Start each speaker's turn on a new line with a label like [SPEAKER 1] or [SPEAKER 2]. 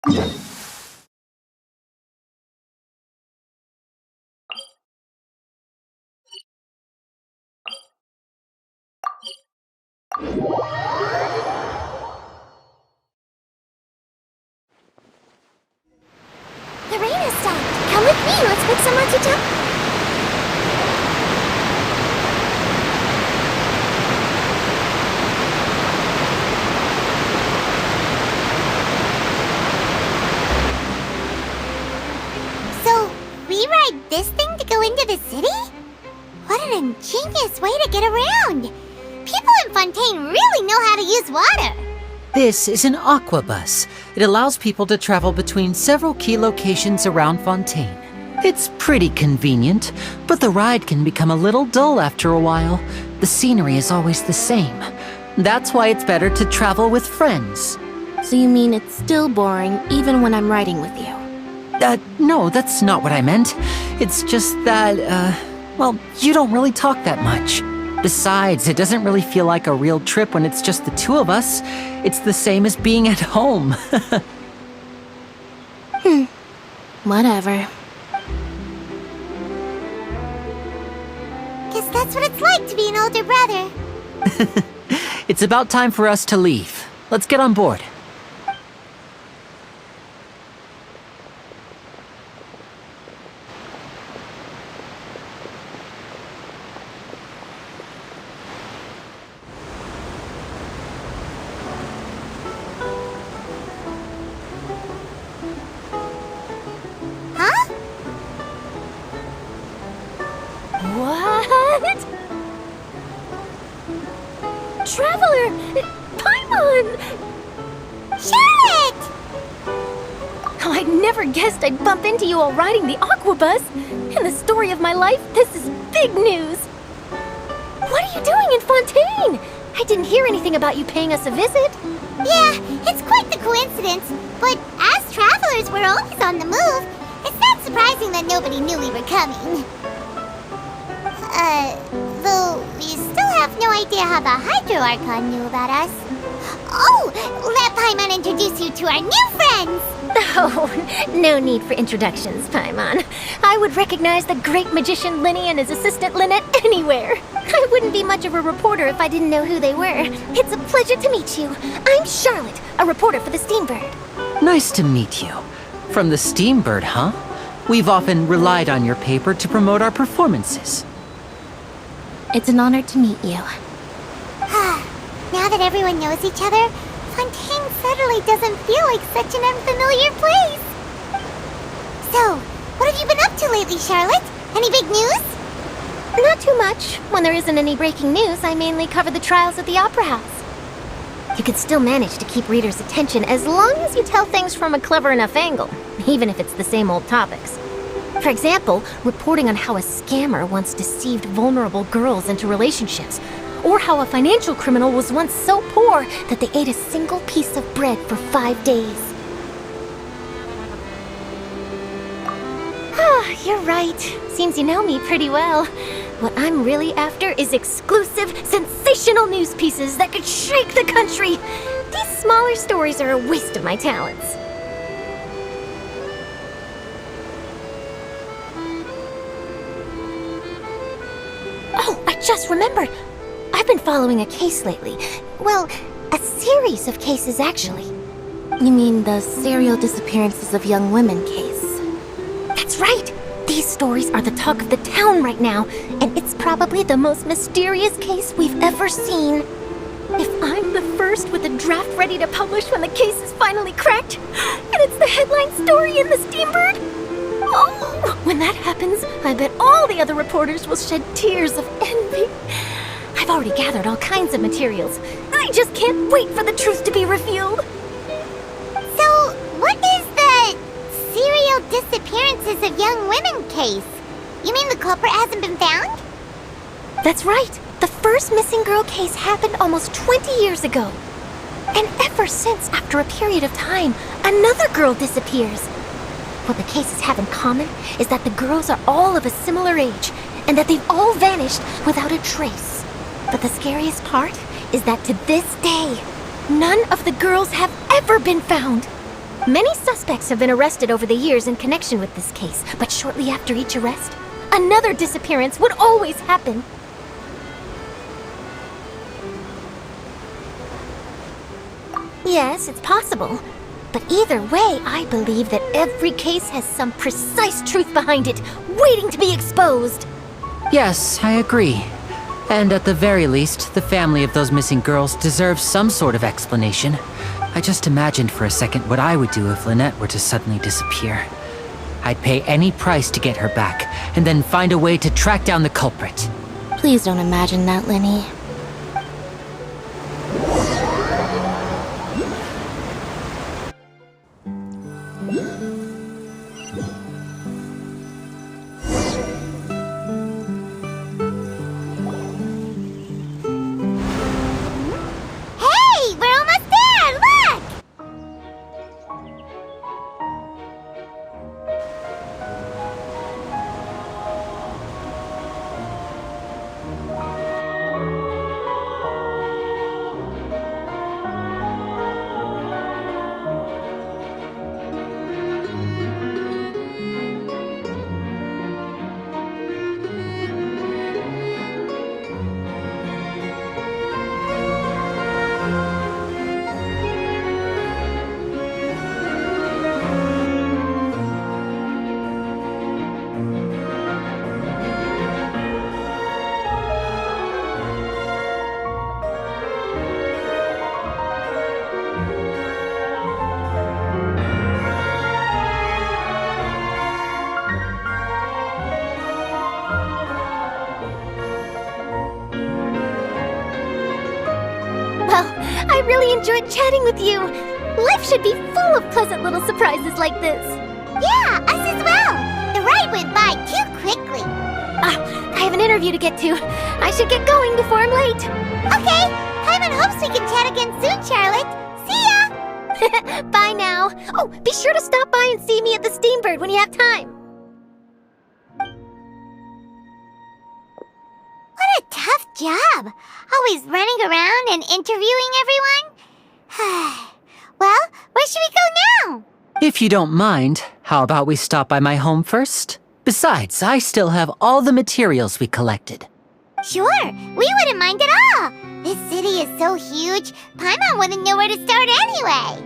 [SPEAKER 1] The rain has stopped. Come with me. Let's pick some matcha. So, we ride this thing to go into the city? What an ingenious way to get around. People in Fontaine really know how to use water.
[SPEAKER 2] This is an Aquabus. It allows people to travel between several key locations around Fontaine. It's pretty convenient, but the ride can become a little dull after a while. The scenery is always the same. That's why it's better to travel with friends.
[SPEAKER 3] So you mean it's still boring even when I'm riding with you?
[SPEAKER 2] No, that's not what I meant. It's just that, well, you don't really talk that much. Besides, it doesn't really feel like a real trip when it's just the two of us. It's the same as being at home.
[SPEAKER 3] Whatever.
[SPEAKER 1] Guess that's what it's like to be an older brother.
[SPEAKER 2] It's about time for us to leave. Let's get on board.
[SPEAKER 1] Huh?
[SPEAKER 3] What? Traveler! Paimon!
[SPEAKER 1] Charlotte!
[SPEAKER 3] Oh, I never guessed I'd bump into you while riding the Aquabus. In the story of my life, this is big news. What are you doing in Fontaine? I didn't hear anything about you paying us a visit.
[SPEAKER 1] Yeah, it's quite the coincidence, but as travelers, we're always on the move. It's not surprising that nobody knew we were coming. Though we still have no idea how the Hydro Archon knew about us. Oh, let Paimon introduce you to our new friends!
[SPEAKER 3] Oh, no need for introductions, Paimon. I would recognize the great magician Linny and his assistant Lynette anywhere. I wouldn't be much of a reporter if I didn't know who they were. It's a pleasure to meet you. I'm Charlotte, a reporter for the Steambird.
[SPEAKER 2] Nice to meet you. From the Steambird, huh? We've often relied on your paper to promote our performances.
[SPEAKER 3] It's an honor to meet you.
[SPEAKER 1] Now that everyone knows each other, Fontaine suddenly doesn't feel like such an unfamiliar place. So, what have you been up to lately, Charlotte? Any big news?
[SPEAKER 3] Not too much. When there isn't any breaking news, I mainly cover the trials at the Opera House. You can still manage to keep readers' attention as long as you tell things from a clever enough angle, even if it's the same old topics. For example, reporting on how a scammer once deceived vulnerable girls into relationships, or how a financial criminal was once so poor that they ate a single piece of bread for 5 days. You're right. Seems you know me pretty well. What I'm really after is exclusive, sensational news pieces that could shake the country. These smaller stories are a waste of my talents. Oh, I just remembered. I've been following a case lately. Well, a series of cases, actually. You mean the serial disappearances of young women case? That's right! These stories are the talk of the town right now, and it's probably the most mysterious case we've ever seen. If I'm the first with a draft ready to publish when the case is finally cracked, and it's the headline story in the Steambird, oh, when that happens, I bet all the other reporters will shed tears of envy. I've already gathered all kinds of materials. I just can't wait for the truth to be revealed.
[SPEAKER 1] So, what is the serial disappearances of young women case? You mean the culprit hasn't been found?
[SPEAKER 3] That's right. The first missing girl case happened almost 20 years ago. And ever since, after a period of time, another girl disappears. What the cases have in common is that the girls are all of a similar age, and that they've all vanished without a trace. But the scariest part is that to this day, none of the girls have ever been found. Many suspects have been arrested over the years in connection with this case, but shortly after each arrest, another disappearance would always happen. Yes, it's possible. But either way, I believe that every case has some precise truth behind it, waiting to be exposed.
[SPEAKER 2] Yes, I agree. And at the very least, the family of those missing girls deserves some sort of explanation. I just imagined for a second what I would do if Lynette were to suddenly disappear. I'd pay any price to get her back, and then find a way to track down the culprit.
[SPEAKER 3] Please don't imagine that, Lenny.
[SPEAKER 1] Hey, we're almost there! Look!
[SPEAKER 3] Well, I really enjoyed chatting with you. Life should be full of pleasant little surprises like this.
[SPEAKER 1] Yeah, us as well. The ride went by too quickly.
[SPEAKER 3] I have an interview to get to. I should get going before I'm late.
[SPEAKER 1] Okay, Paimon hopes we can chat again soon, Charlotte. See ya!
[SPEAKER 3] Bye now. Oh, be sure to stop by and see me at the Steambird when you have time.
[SPEAKER 1] What a tough job. Always running around and interviewing everyone. Well, where should we go now?
[SPEAKER 2] If you don't mind, how about we stop by my home first? Besides, I still have all the materials we collected.
[SPEAKER 1] Sure, we wouldn't mind at all. This city is so huge, Paimon wouldn't know where to start anyway.